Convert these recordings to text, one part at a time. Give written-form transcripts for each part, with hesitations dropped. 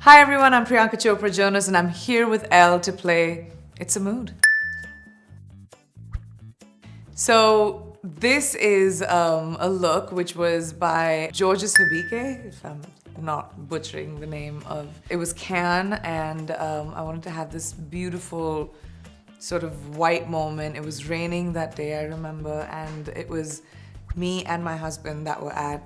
Hi everyone, I'm Priyanka Chopra Jonas and I'm here with Elle to play It's a Mood. So this is a look which was by Georges Habike, if I'm not butchering the name of. It was Cannes, and I wanted to have this beautiful sort of white moment. It was raining that day, I remember, and it was me and my husband that were at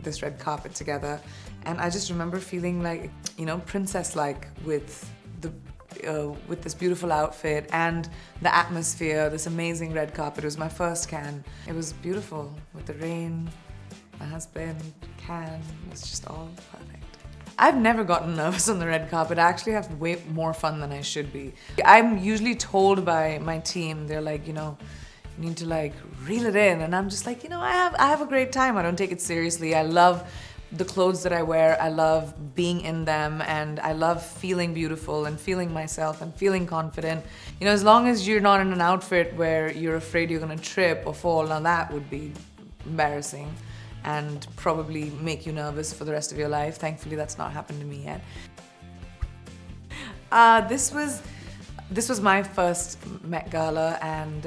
this red carpet together. And I just remember feeling like, you know, princess-like with this beautiful outfit and the atmosphere, this amazing red carpet. It was my first Cannes. It was beautiful with the rain, my husband, Cannes. It was just all perfect. I've never gotten nervous on the red carpet. I actually have way more fun than I should be. I'm usually told by my team, they're like, you know, you need to like reel it in. And I'm just like, you know, I have a great time. I don't take it seriously. I love the clothes that I wear. I love being in them, and I love feeling beautiful and feeling myself and feeling confident. You know, as long as you're not in an outfit where you're afraid you're gonna trip or fall, now that would be embarrassing and probably make you nervous for the rest of your life. Thankfully, that's not happened to me yet. This was my first Met Gala, and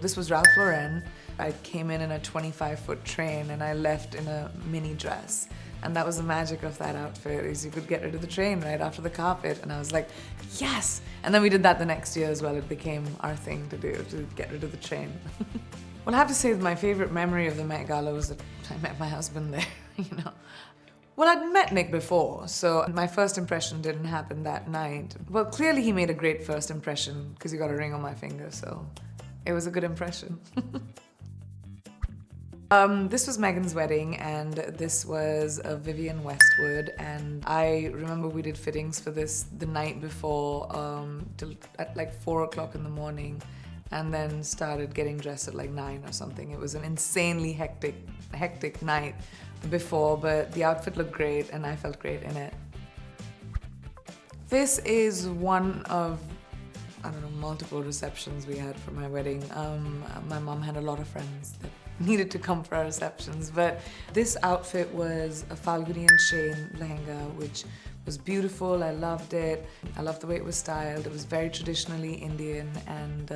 this was Ralph Lauren. I came in a 25-foot train and I left in a mini dress. And that was the magic of that outfit, is you could get rid of the train right after the carpet. And I was like, yes! And then we did that the next year as well. It became our thing to do, to get rid of the train. Well, I have to say that my favorite memory of the Met Gala was that I met my husband there, you know. Well, I'd met Nick before, so my first impression didn't happen that night. Well, clearly he made a great first impression because he got a ring on my finger, so it was a good impression. This was Meghan's wedding, and this was Vivienne Westwood, and I remember we did fittings for this the night before till at like 4 o'clock in the morning, and then started getting dressed at like 9 or something. It was an insanely hectic night before, but the outfit looked great and I felt great in it. This is one of, I don't know, multiple receptions we had for my wedding. My mom had a lot of friends that needed to come for our receptions, but this outfit was a Falguni and Shane lehenga, which was beautiful. I loved it. I loved the way it was styled. It was very traditionally Indian, and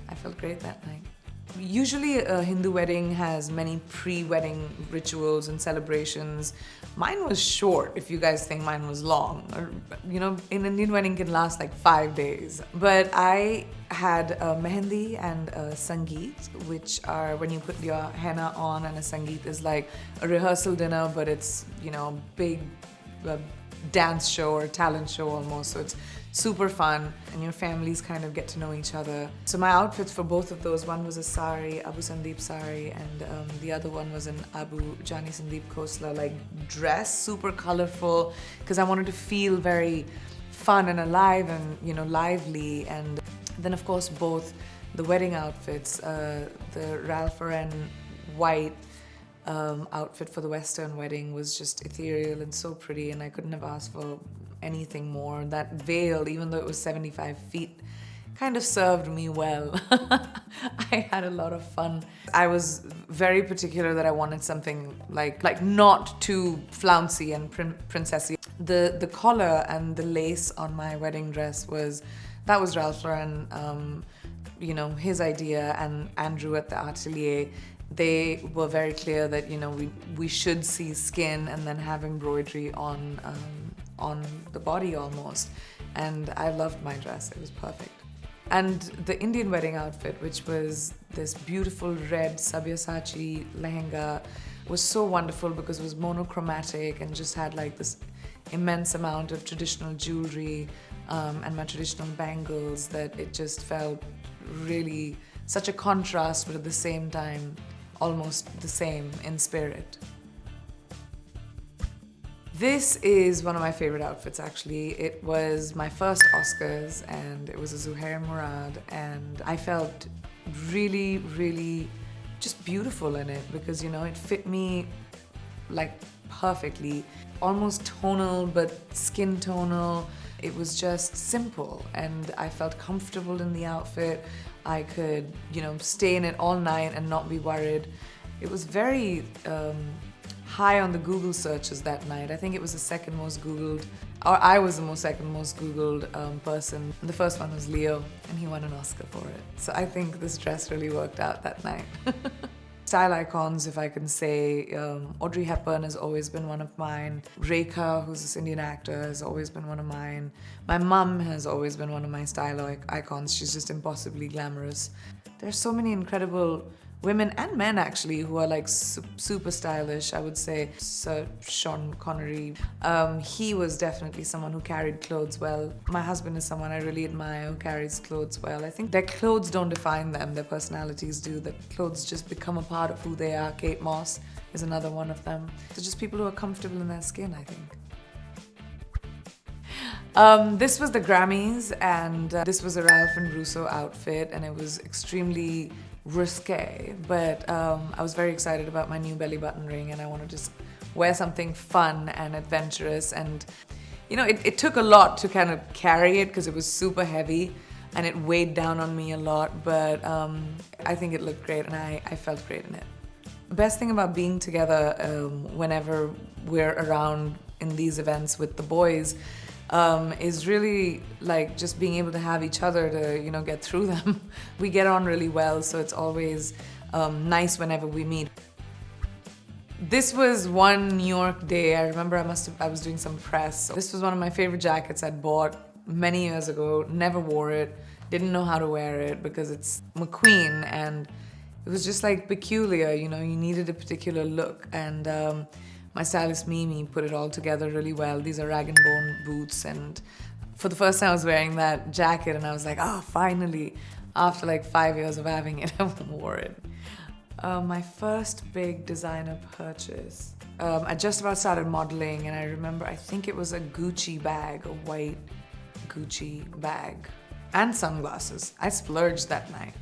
I felt great that night. Usually a Hindu wedding has many pre-wedding rituals and celebrations. Mine was short, if you guys think mine was long. Or, you know, an Indian wedding can last like 5 days. But I had a mehendi and a sangeet, which are when you put your henna on, and a sangeet is like a rehearsal dinner, but it's, you know, a big dance show or talent show almost. So it's super fun, and your families kind of get to know each other. So my outfits for both of those, one was a sari, Abu Sandeep sari, and the other one was an Abu Jani Sandeep Khosla like dress, super colorful, because I wanted to feel very fun and alive and, you know, lively. And then of course both the wedding outfits, the Ralph Lauren white outfit for the Western wedding was just ethereal and so pretty, and I couldn't have asked for anything more. That veil, even though it was 75 feet, kind of served me well. I had a lot of fun. I was very particular that I wanted something like not too flouncy and princessy. The collar and the lace on my wedding dress was Ralph Lauren, you know, his idea, and Andrew at the atelier. They were very clear that, you know, we should see skin and then have embroidery on the body almost. And I loved my dress, it was perfect. And the Indian wedding outfit, which was this beautiful red Sabyasachi lehenga, was so wonderful because it was monochromatic and just had like this immense amount of traditional jewelry and my traditional bangles, that it just felt really such a contrast, but at the same time almost the same in spirit. This is one of my favorite outfits, actually. It was my first Oscars, and it was a Zuhair Murad, and I felt really, really just beautiful in it because, you know, it fit me like perfectly. Almost tonal, but skin tonal. It was just simple, and I felt comfortable in the outfit. I could, you know, stay in it all night and not be worried. It was very high on the Google searches that night. I think it was the second most Googled, or I was the second most Googled person. The first one was Leo, and he won an Oscar for it. So I think this dress really worked out that night. Style icons, if I can say, Audrey Hepburn has always been one of mine. Rekha, who's this Indian actor, has always been one of mine. My mum has always been one of my style icons. She's just impossibly glamorous. There's so many incredible women and men actually who are like super stylish. I would say Sir Sean Connery. He was definitely someone who carried clothes well. My husband is someone I really admire who carries clothes well. I think their clothes don't define them, their personalities do. Their clothes just become a part of who they are. Kate Moss is another one of them. They're just people who are comfortable in their skin, I think. This was the Grammys, and this was a Ralph and Russo outfit, and it was extremely risque, but I was very excited about my new belly button ring, and I wanted to just wear something fun and adventurous. And you know, it took a lot to kind of carry it because it was super heavy and it weighed down on me a lot, but I think it looked great and I felt great in it. The best thing about being together whenever we're around in these events with the boys is really like just being able to have each other to, you know, get through them. We get on really well, so it's always nice whenever we meet. This was one New York day. I remember I was doing some press. This was one of my favorite jackets I'd bought many years ago, never wore it, didn't know how to wear it because it's McQueen and it was just like peculiar, you know, you needed a particular look, and my stylist Mimi put it all together really well. These are rag and bone boots, and for the first time I was wearing that jacket and I was like, oh, finally, after like 5 years of having it, I wore it. My first big designer purchase. I just about started modeling, and I remember, I think it was a Gucci bag, a white Gucci bag, and sunglasses. I splurged that night.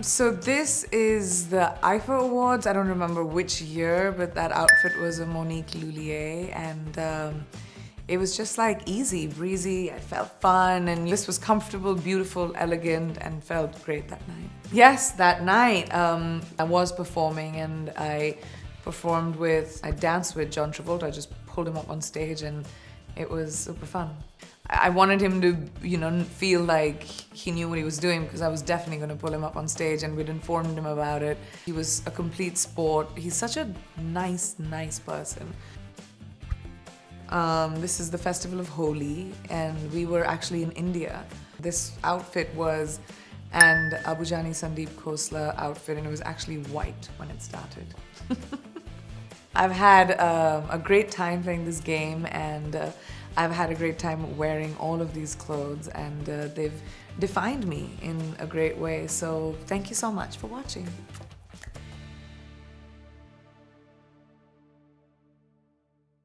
So this is the IFA Awards. I don't remember which year, but that outfit was a Monique Lhuillier, and it was just like easy, breezy. I felt fun, and this was comfortable, beautiful, elegant, and felt great that night. Yes, that night I was performing, and I danced with John Travolta. I just pulled him up on stage, and it was super fun. I wanted him to, you know, feel like he knew what he was doing because I was definitely going to pull him up on stage, and we'd informed him about it. He was a complete sport. He's such a nice person. This is the festival of Holi, and we were actually in India. This outfit was an Abujani Sandeep Khosla outfit, and it was actually white when it started. I've had a great time playing this game, and I've had a great time wearing all of these clothes, and they've defined me in a great way. So thank you so much for watching.